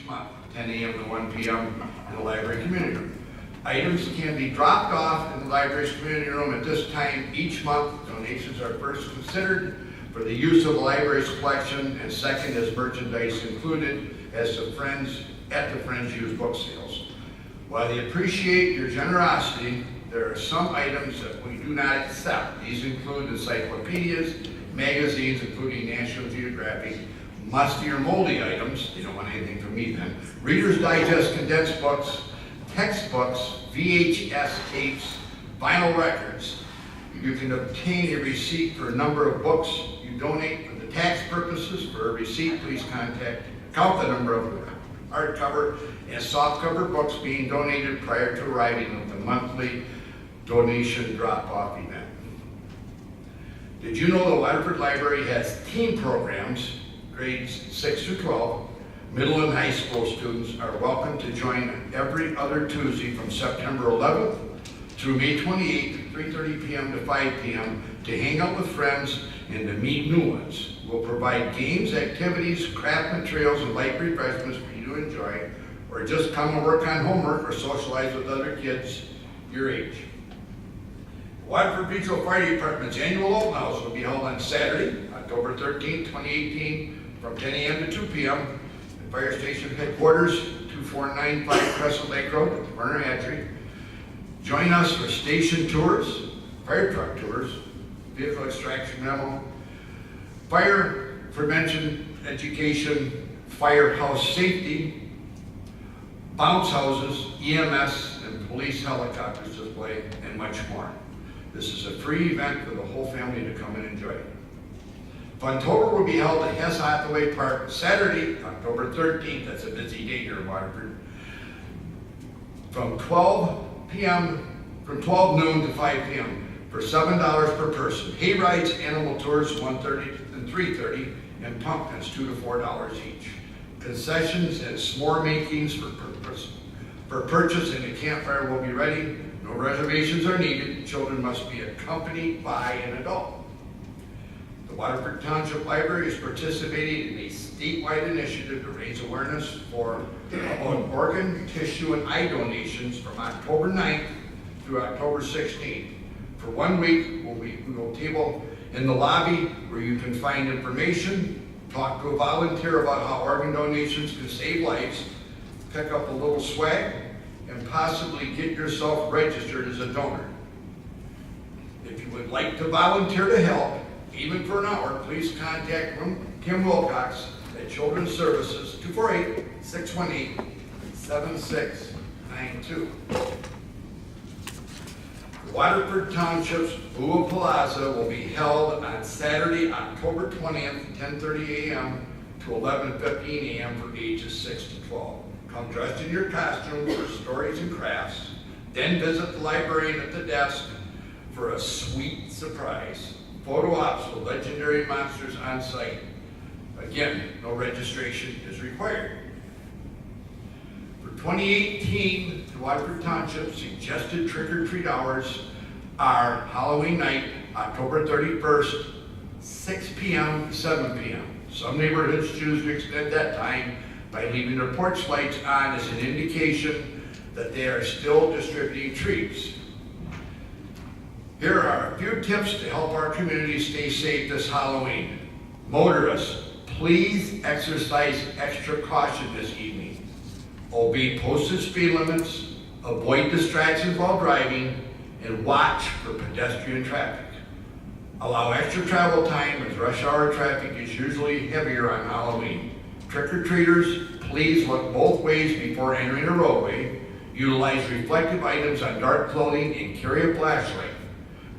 month, 10 a.m. to 1 p.m. in the library community room. Items can be dropped off in the library's community room at this time each month. Donations are first considered for the use of the library's collection, and second as merchandise included as the Friends used book sales. While they appreciate your generosity, there are some items that we do not accept. These include encyclopedias, magazines, including National Geographic, musty or moldy items, you don't want anything from me then, Reader's Digest condensed books, textbooks, VHS tapes, vinyl records. You can obtain a receipt for a number of books you donate for the tax purposes. For a receipt, please count the number of hardcover and softcover books being donated prior to arriving at the monthly donation drop-off event. Did you know the Waterford Library has teen programs, grades 6 through 12? Middle and high school students are welcome to join every other Tuesday from September 11th through May 28th, 3:30 p.m. to 5 p.m. to hang out with friends and to meet new ones. We'll provide games, activities, craft materials, and light refreshments for you to enjoy, or just come and work on homework or socialize with other kids your age. Waterford Regional Fire Department's annual open house will be held on Saturday, October 13th, 2018, from 10 a.m. to 2 p.m. at Fire Station Headquarters, 2495 Crescent Lake Road at the Werner Hatchery. Join us for station tours, fire truck tours, vehicle extraction memo, fire prevention education, firehouse safety, bounce houses, EMS, and police helicopters display, and much more. This is a free event for the whole family to come and enjoy. Funtober will be held at Hess Hathaway Park Saturday, October 13th. That's a busy day here in Waterford. From 12 noon to 5 p.m. for $7 per person. Hay rides, animal tours, $1.30 and $3.30, and pumpkins, $2 to $4 each. Concessions and s'more makings for purchase, and the campfire will be ready. No reservations are needed. Children must be accompanied by an adult. The Waterford Township Library is participating in a statewide initiative to raise awareness for organ, tissue, and eye donations from October 9th through October 16th. For 1 week, we will table in the lobby where you can find information, talk to a volunteer about how organ donations can save lives, pick up a little swag, and possibly get yourself registered as a donor. If you would like to volunteer to help, even for an hour, please contact Kim Wilcox at Children's Services, 248-618-7692. Waterford Township's Bua Plaza will be held on Saturday, October 20th, 10:30 a.m. to 11:15 a.m. for ages 6 to 12. Come dressed in your costume for stories and crafts, then visit the librarian at the desk for a sweet surprise. Photo ops with legendary monsters on site. Again, no registration is required. For 2018, the Waterford Township suggested trick-or-treat hours are Halloween night, October 31st, 6 p.m. to 7 p.m. Some neighborhoods choose to extend that time by leaving their porch lights on as an indication that they are still distributing treats. Here are a few tips to help our community stay safe this Halloween. Motorists, please exercise extra caution this evening. Obey posted speed limits, avoid distractions while driving, and watch for pedestrian traffic. Allow extra travel time as rush hour traffic is usually heavier on Halloween. Trick-or-treaters, please look both ways before entering a roadway. Utilize reflective items on dark clothing and carry a flashlight.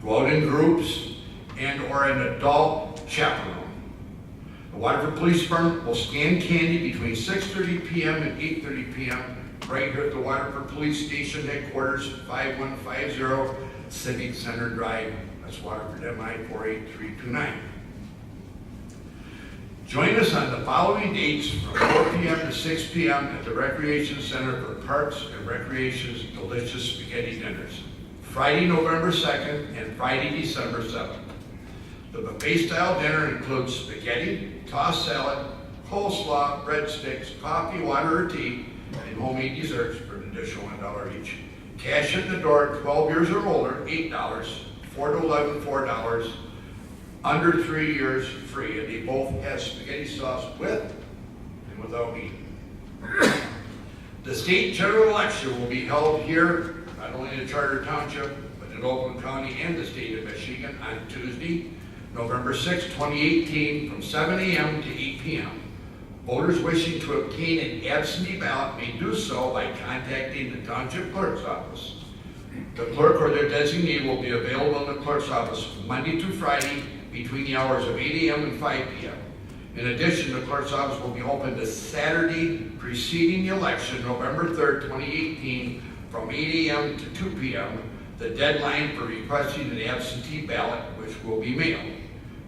Go out in groups and or an adult chaperone. The Waterford Police Department will scan candy between 6:30 p.m. and 8:30 p.m. right here at the Waterford Police Station Headquarters, 5150 Civic Center Drive. That's Waterford MI 48329. Join us on the following dates from 4 p.m. to 6 p.m. at the Recreation Center for Parks and Recreation's delicious spaghetti dinners. Friday, November 2nd and Friday, December 7th. The buffet-style dinner includes spaghetti, tossed salad, coleslaw, breadsticks, coffee, water, or tea, and homemade desserts for an additional $1 each. Cash at the door, 12 years or older, $8, 4 to 11, $4, under 3 years, free. And they both have spaghetti sauce with and without meat. The state general election will be held here, not only in the Charter Township, but in Oakland County and the state of Michigan on Tuesday, November 6, 2018, from 7 a.m. to 8 p.m. Voters wishing to obtain an absentee ballot may do so by contacting the Township Clerk's office. The clerk or their designee will be available in the clerk's office Monday through Friday between the hours of 8 a.m. and 5 p.m. In addition, the clerk's office will be open the Saturday preceding the election, November 3rd, 2018, from 8 a.m. to 2 p.m., the deadline for requesting an absentee ballot, which will be mailed.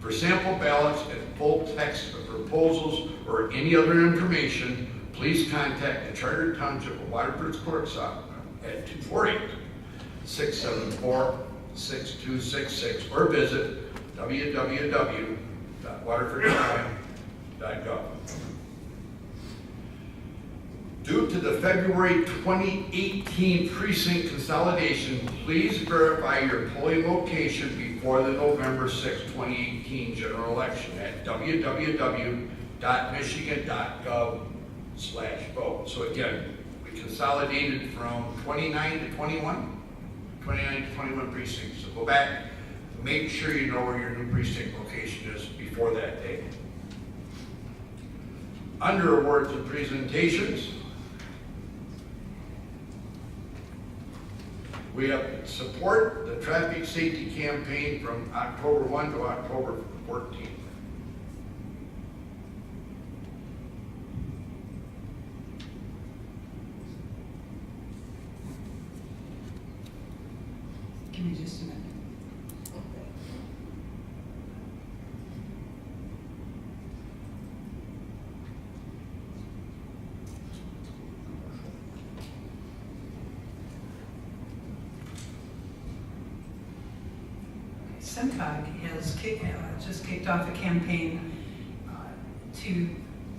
For sample ballots and full text of proposals or any other information, please contact the Charter Township of Waterford's clerk's office at 248-674-6266 or visit www.waterfordcounty.gov. Due to the February 2018 precinct consolidation, please verify your polling location before the November 6, 2018 general election at www.michigan.gov/vote. So again, we consolidated from 29 to 21 precincts. So go back, make sure you know where your new precinct location is before that date. Under awards and presentations, we have support the traffic safety campaign from October 1 to October 14. Give me just a minute. SEMCOG has just kicked off a campaign to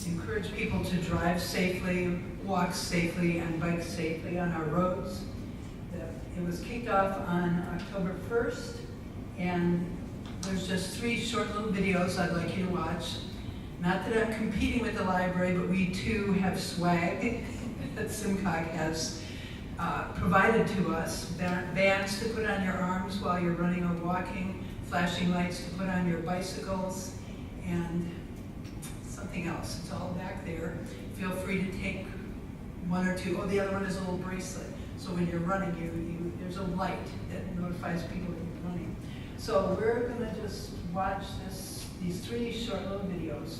encourage people to drive safely, walk safely, and bike safely on our roads. It was kicked off on October 1st, and there's just 3 short little videos I'd like you to watch. Not that I'm competing with the library, but we too have swag that SEMCOG has provided to us. Bands to put on your arms while you're running or walking, flashing lights to put on your bicycles, and something else. It's all back there. Feel free to take 1 or 2. Oh, the other one is a little bracelet. So when you're running, there's a light that notifies people that you're running. So we're going to just watch these 3 short little videos.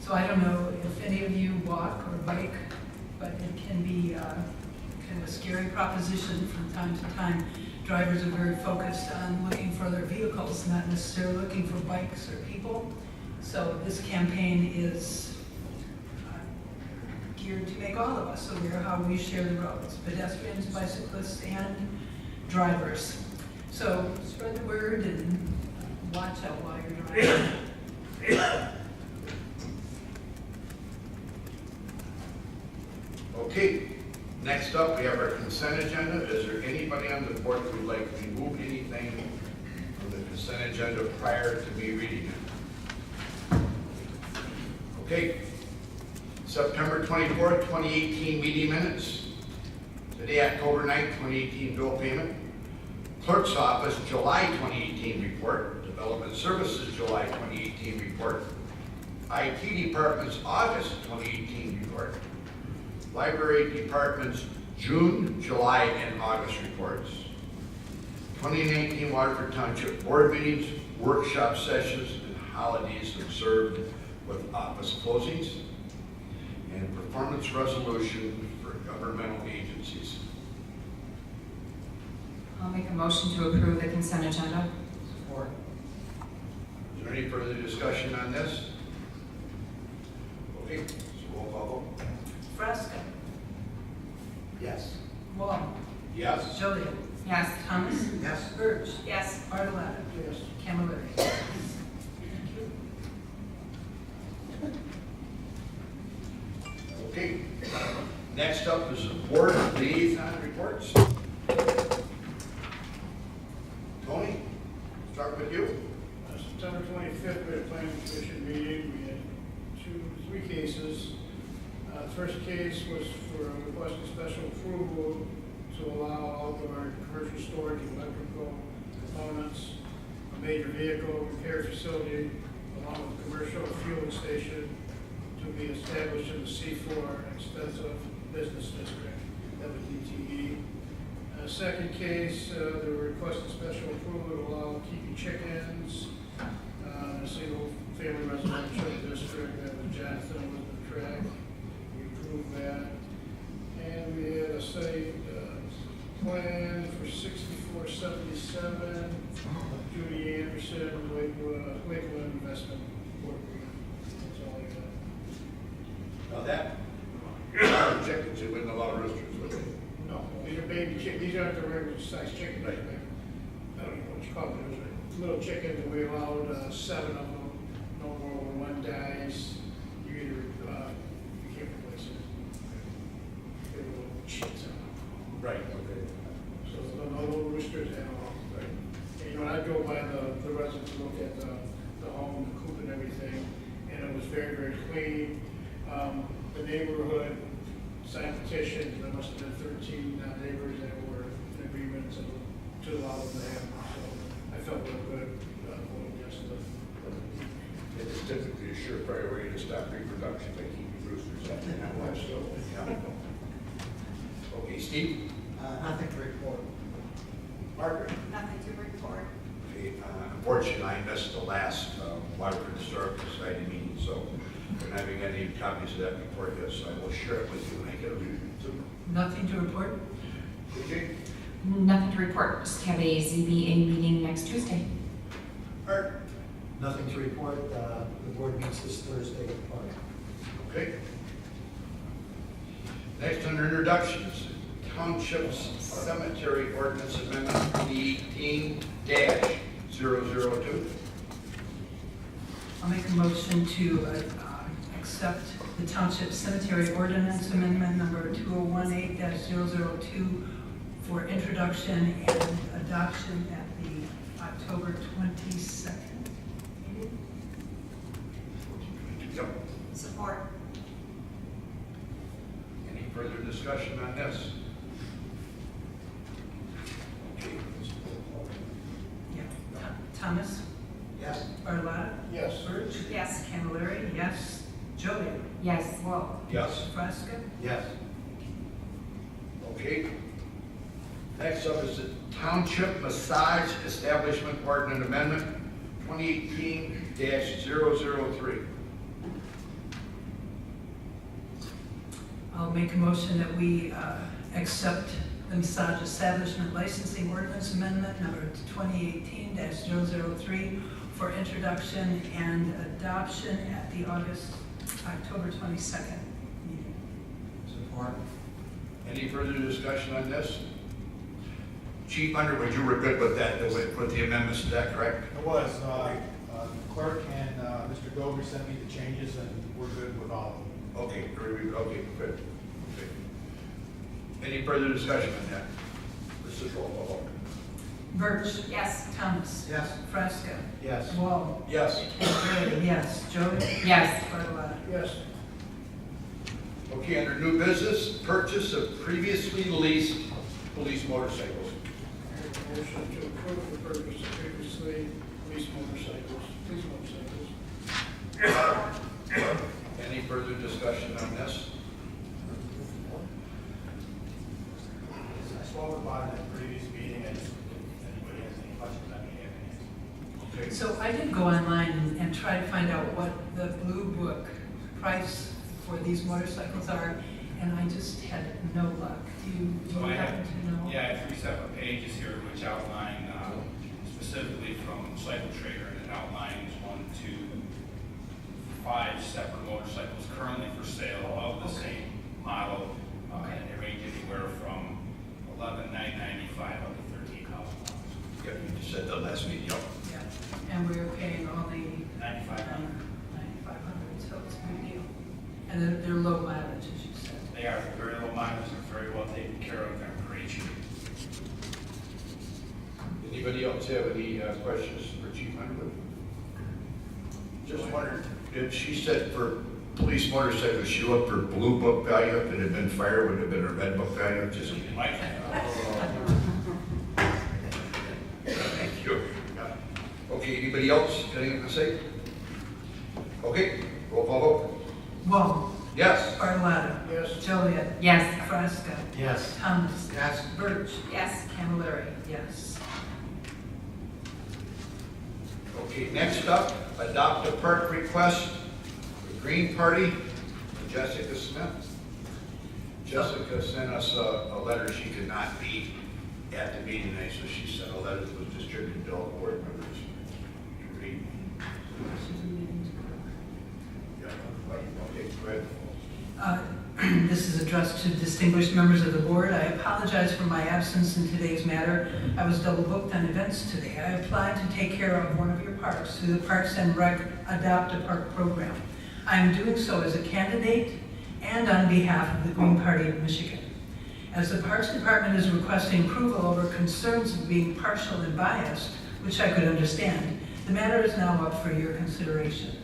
So I don't know if any of you walk or bike, but it can be kind of a scary proposition from time to time. Drivers are very focused on looking for their vehicles, not necessarily looking for bikes or people. So this campaign is geared to make all of us aware how we share the roads, pedestrians, bicyclists, and drivers. So spread the word and watch out while you're driving. Okay, next up, we have our consent agenda. Is there anybody on the board who would like to remove anything from the consent agenda prior to me reading it? Okay, September 24th, 2018 meeting minutes. Today, October 9th, 2018 bill payment. Clerk's Office, July 2018 report. Development Services, July 2018 report. IT Department's August 2018 report. Library Department's June, July, and August reports. 2019 Waterford Township Board meetings, workshop sessions, and holidays observed with office closings. And performance resolution for governmental agencies. I'll make a motion to approve the consent agenda. Support. Is there any further discussion on this? Okay, so roll call vote. Fresca, Yes. Wall, Yes. Jillian, Yes. Thomas, Yes. Birch, Yes. Bartolet, Yes. Camilleri. Thank you. Okay, next up is the board liaison reports. Tony, start with you. September 25th, we had a planning commission meeting. We had three cases. The first case was for requesting special approval to allow outdoor commercial storage of electrical components, a major vehicle repair facility, along with a commercial fueling station to be established in the C4 extensive business district, that was DTE. Second case, they were requesting special approval to allow keeping chickens in a single family residential district, that was Jonathan Elizabeth Track. We approved that. And we had a site plan for 6477, Judy Anderson, Lakeland Investment Corporation. That's all I got. Now that, chickens, you wouldn't allow roosters, would they? No, these are baby chickens. These aren't the regular size chickens. Right. I don't know what you call them. Those are little chickens, and we allowed 7 of them. No more when one dies, you either, you can't replace it. They were little chicks. Right, okay. So no little roosters at all. Right. And, you know, I go by the residents to look at the home, the coop and everything, and it was very, very clean. The neighborhood signed petitions, there must have been 13 neighbors that were in agreement to allow them to have them. So I felt real good voting yes to the. It is typically a surefire way to stop reproduction by keeping roosters out there. Absolutely. Yeah. Okay, Steve? Nothing to report. Margaret? Nothing to report. Okay, unfortunately, I missed the last Waterford Historical Society meeting, so I'm not having any copies of that report yet, so I will share it with you when I get it. Nothing to report? Okay? Nothing to report. Just have a ZBA meeting next Tuesday. Art? Nothing to report. The board meets this Thursday at 5. Okay. Next, under introductions, Township Cemetery Ordinance Amendment 2018-002. I'll make a motion to accept the Township Cemetery Ordinance Amendment number 2018-002 for introduction and adoption at the October 22nd meeting. Yep. Support. Any further discussion on this? Okay. Yeah. Thomas? Yes. Bartolet? Yes. Birch? Yes. Camilleri? Yes. Jillian? Yes. Wall? Yes. Fresca? Yes. Okay. Next up is the Township Massage Establishment Ordinance Amendment 2018-003. I'll make a motion that we accept the massage establishment licensing ordinance amendment number 2018-003 for introduction and adoption at the October 22nd meeting. Support. Any further discussion on this? Chief Underwood, you were good with that, with the amendments, is that correct? It was, clerk and Mr. Gover sent me the changes and we're good with all of them. Okay, okay, good. Okay. Any further discussion on that? This is roll call vote. Birch. Yes. Thomas. Yes. Fresca. Yes. Wall. Yes. Gray, yes. Jody. Yes. Bartola. Yes. Okay, under new business, purchase of previously leased police motorcycles. Motion to approve the purchase of previously leased motorcycles, police motorcycles. Any further discussion on this? I spoke about it at the previous meeting, and if anybody has any questions, I may have any. Okay. So I did go online and try to find out what the Blue Book price for these motorcycles are, and I just had no luck. Do you So I happen have, to know? yeah, I have 3 separate pages here which outline specifically from Cycle Trader, and it outlines 1, 2, 5 separate motorcycles currently for sale of the same model. And they range anywhere from $11,995 up to $13,000. Yeah, you just said the last meeting, yep. Yeah, and we were paying only $9,500. $9,500, so it's a good deal. And they're low mileage, as you said. They are very low mileage, they're very well taken care of, they're great. Anybody else have any questions for Chief Underwood? Just wondered, if she said for police motorcycles, she looked for Blue Book value, if it had been fire, would it have been a Red Book value? Just Mike? thank you. Okay, anybody else, anything to say? Okay, roll call vote. Wall. Yes. Bartola. Yes. Joliet. Yes. Fresca. Yes. Thomas. Yes. Birch. Yes. Camilleri, yes. Okay, next up, adopt a park request for Green Party, Jessica Smith. Jessica sent us a letter, she could not be at the meeting tonight, so she sent a letter that was distributed to all board members to read. Yeah, okay, go ahead. This is addressed to distinguished members of the board. I apologize for my absence in today's matter. I was double booked on events today. I applied to take care of one of your parks through the Parks and Rec Adopt a Park program. I am doing so as a candidate and on behalf of the Green Party of Michigan. As the Parks Department is requesting approval over concerns of being partial and biased, which I could understand, the matter is now up for your consideration.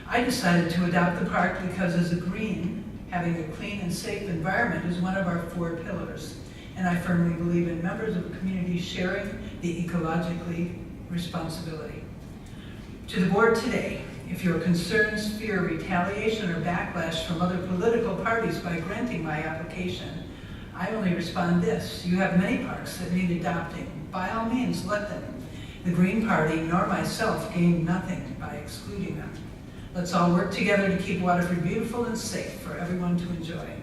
I decided to adopt the park because as a Green, having a clean and safe environment is one of our 4 pillars, and I firmly believe in members of a community sharing the ecologically responsibility. To the board today, if your concerns fear retaliation or backlash from other political parties by granting my application, I only respond this: you have many parks that need adopting. By all means, let them. The Green Party nor myself gain nothing by excluding them. Let's all work together to keep Waterford beautiful and safe for everyone to enjoy.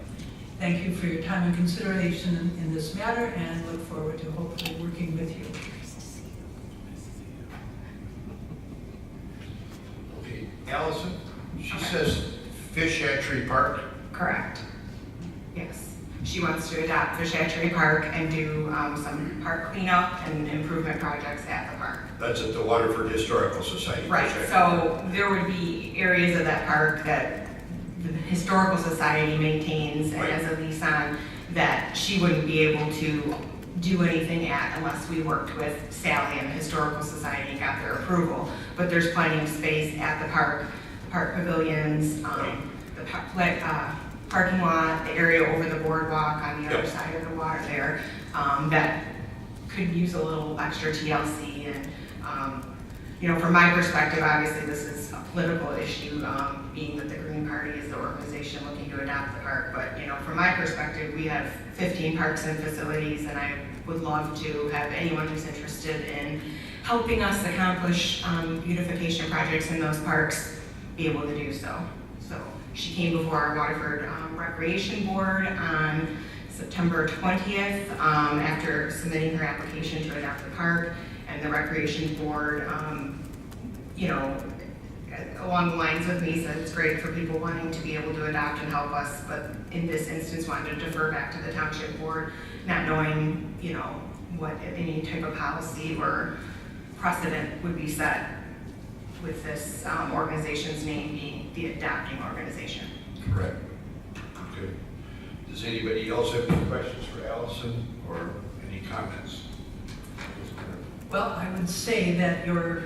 Thank you for your time and consideration in this matter, and look forward to hopefully working with you. Okay, Allison, she says Fish Hatchery Park. Correct. Yes. She wants to adopt Fish Hatchery Park and do some park cleanup and improvement projects at the park. That's at the Waterford Historical Society. Right, so there would be areas of that park that the Historical Society maintains and has a lease on that she wouldn't be able to do anything at unless we worked with Sally and the Historical Society and got their approval. But there's plenty of space at the park pavilions, the parking lot, the area over the boardwalk on the other side of the water there, that could use a little extra TLC. And, you know, from my perspective, obviously this is a political issue, being that the Green Party is the organization looking to adopt the park. But, you know, from my perspective, we have 15 parks and facilities, and I would love to have anyone who's interested in helping us accomplish beautification projects in those parks be able to do so. So She came before our Waterford Recreation Board on September 20th after submitting her application to adopt the park, and the Recreation Board, you know, along the lines with me, said it's great for people wanting to be able to adopt and help us, but in this instance wanted to defer back to the Township Board, not knowing, you know, what any type of policy or precedent would be set with this organization's name being the adopting organization. Correct. Okay. Does anybody else have any questions for Allison or any comments? Well, I would say that your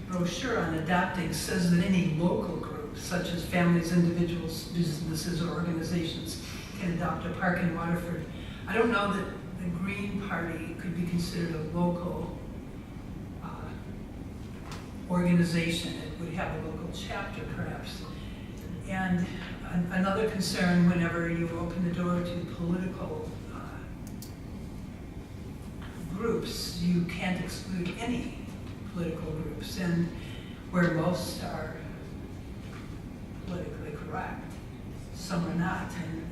brochure on adopting says that any local group, such as families, individuals, businesses, or organizations, can adopt a park in Waterford. I don't know that the Green Party could be considered a local organization. It would have a local chapter, perhaps. And another concern, whenever you open the door to political groups, you can't exclude any political groups, and where most are politically correct, some are not, and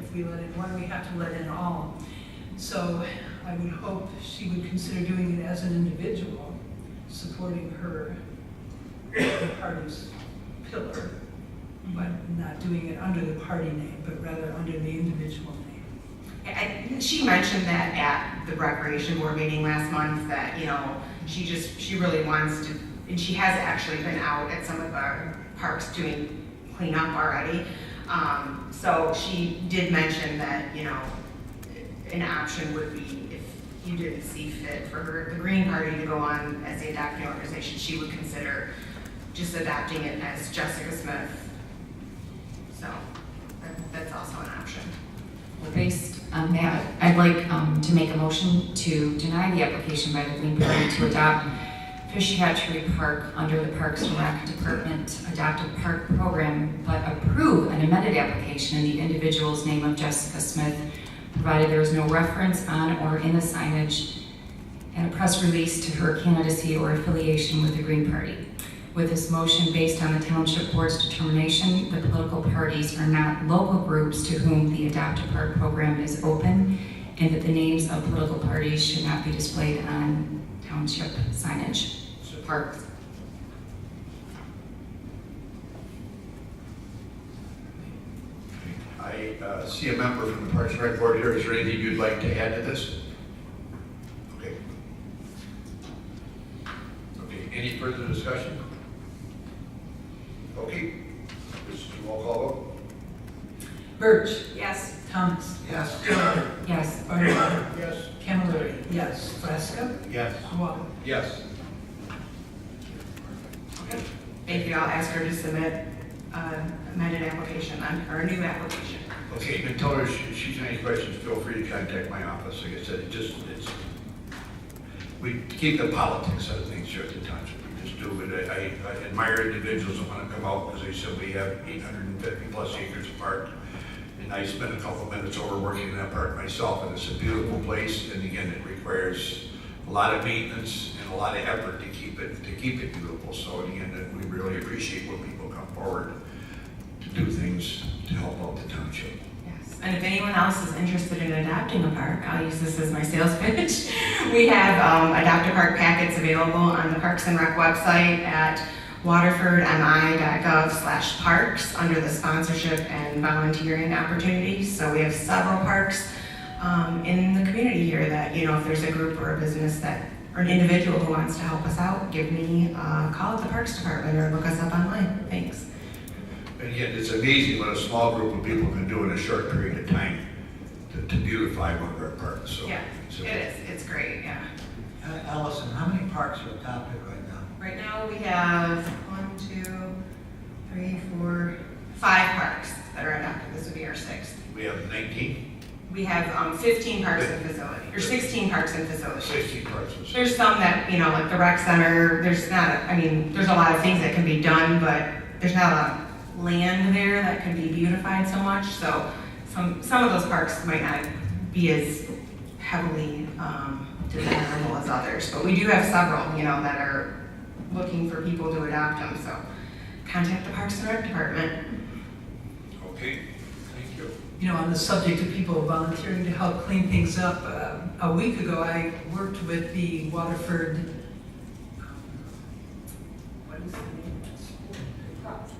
if we let in one, we have to let in all. So I would hope she would consider doing it as an individual, supporting her party's pillar, but not doing it under the party name, but rather under the individual name. And she mentioned that at the Recreation Board meeting last month, that, you know, she really wants to, and she has actually been out at some of our parks doing cleanup already. So she did mention that, you know, an option would be, if you didn't see fit for her, the Green Party, to go on as the adopting organization, she would consider just adopting it as Jessica Smith. So that's also an option. Well, based on that, I'd like to make a motion to deny the application by the Green Party to adopt Fish Hatchery Park under the Parks and Rec Department Adopted Park Program, but approve an amended application in the individual's name of Jessica Smith, provided there is no reference on or in the signage and a press release to her candidacy or affiliation with the Green Party. With this motion, based on the Township Board's determination, the political parties are not local groups to whom the Adopt a Park program is open, and that the names of political parties should not be displayed on township signage. Parks. I see a member from the Parks and Rec Board here. Is there anything you'd like to add to this? Okay. Okay, any further discussion? Okay, this is a roll call vote. Birch. Yes. Thomas. Yes. Stewart. Yes. Barnhart. Yes. Camilleri. Yes. Fresca. Yes. Waddle. Yes. Thank you. I'll ask her to submit an amended application or a new application. Okay, and tell her if she's any questions, feel free to contact my office. Like I said, we keep the politics out of things here at the township. We just do it. I admire individuals that want to come out, because they said we have 850 plus acres of park. And I spent a couple minutes over working in that park myself, and it's a beautiful place. And again, it requires a lot of maintenance and a lot of effort to keep it beautiful. So again, we really appreciate when people come forward to do things to help out the township. Yes. And if anyone else is interested in adopting a park, I'll use this as my sales pitch. We have Adopt a Park packets available on the Parks and Rec website at waterfordmi.gov/parks under the sponsorship and volunteering opportunities. So we have several parks in the community here that, you know, if there's a group or a business that, or an individual who wants to help us out, give me a call at the Parks Department or look us up online. Thanks. And again, it's amazing what a small group of people can do in a short period of time to beautify one of our parks. So Yeah, it is. It's great, yeah. Allison, how many parks are adopted right now? Right now we have 5 parks that are adopted. This would be our 6th. we have 19, We have 15 parks in facility, or 16 parks in facility. 16 parks. There's some that, you know, like the rec center, there's a lot of things that can be done, but there's not a lot of land there that can be beautified so much. So some of those parks might not be as heavily desirable as others. But we do have several, you know, that are looking for people to adopt them. So contact the Parks and Rec Department. Okay, thank you. You know, on the subject of people volunteering to help clean things up, a week ago I worked with the Waterford, what is the name?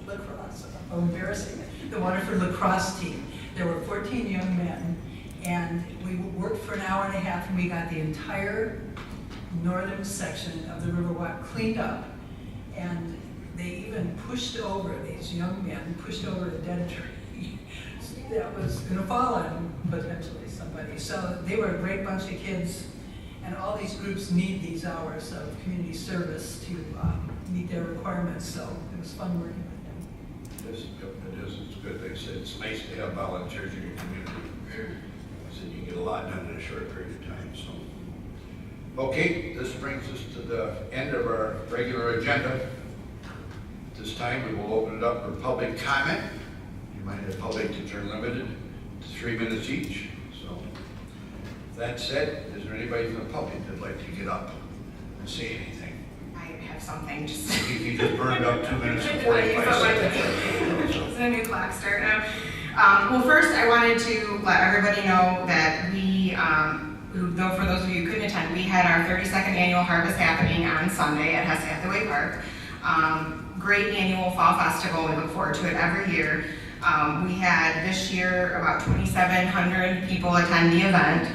Lacrosse. Oh, embarrassing. The Waterford lacrosse team. There were 14 young men, and we worked for an hour and a half, and we got the entire northern section of the Riverwalk cleaned up. And they even pushed over, these young men pushed over a dead tree that was going to fall on potentially somebody. So they were a great bunch of kids, and all these groups need these hours of community service to meet their requirements. So it was fun working with them. It is, it's good. They said it's nice to have volunteers in your community. I said you get a lot done in a short period of time, so. Okay, this brings us to the end of our regular agenda. This time we will open it up for public comment. You might have public that are limited to 3 minutes each. So, that said, is there anybody from the public that'd like to get up and say anything? I have something just. You just burned up 2 minutes and 45 seconds. It's a new clock start now. Well, first I wanted to let everybody know that we, though for those of you who couldn't attend, we had our 32nd annual harvest happening on Sunday at Hess Hathaway Park. Great annual fall festival. We look forward to it every year. We had this year about 2,700 people attend the event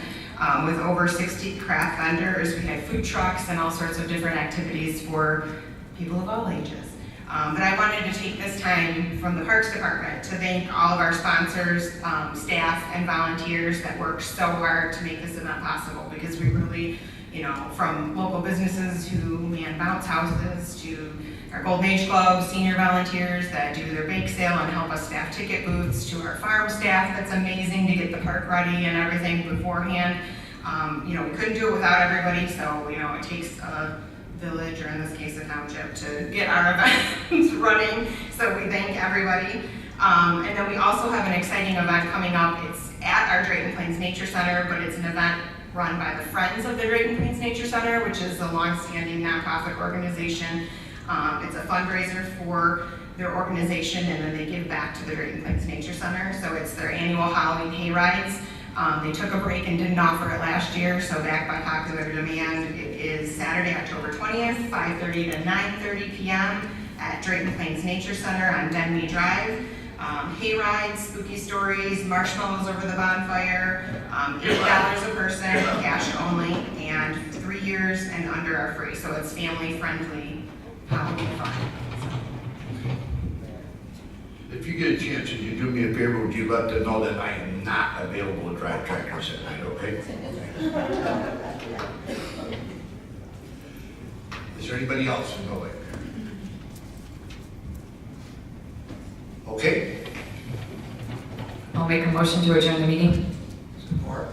with over 60 craft vendors. We had food trucks and all sorts of different activities for people of all ages. But I wanted to take this time from the Parks Department to thank all of our sponsors, staff, and volunteers that worked so hard to make this event possible, because we really, from local businesses who man bounce houses to our Golden Age Club, senior volunteers that do their bake sale and help us staff ticket booths, to our farm staff that's amazing to get the park ready and everything beforehand. We couldn't do it without everybody, so it takes a village, or in this case a township, to get our events running. So we thank everybody. And then we also have an exciting event coming up. It's at our Drayton Plains Nature Center, but it's an event run by the Friends of the Drayton Plains Nature Center, which is a long-standing nonprofit organization. It's a fundraiser for their organization, and then they give back to the Drayton Plains Nature Center. So it's their annual Halloween hay rides. They took a break and didn't offer it last year, so back by popular demand, it is Saturday, October 20th, 5:30 to 9:30 p.m. at Drayton Plains Nature Center on Denby Drive. Hay rides, spooky stories, marshmallows over the bonfire, $8 a person, cash only, and 3 years and under are free. So it's family-friendly Halloween fun. If you get a chance and you do me a favor, would you let them know that I am not available to drive tractors at night, okay? Is there anybody else in the way? Okay. I'll make a motion to adjourn the meeting. Support.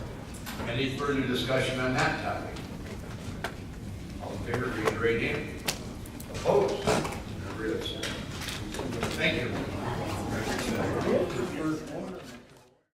Any further discussion on that topic? All in favor, raise your right hand. Opposed? Whatever it is. Thank you.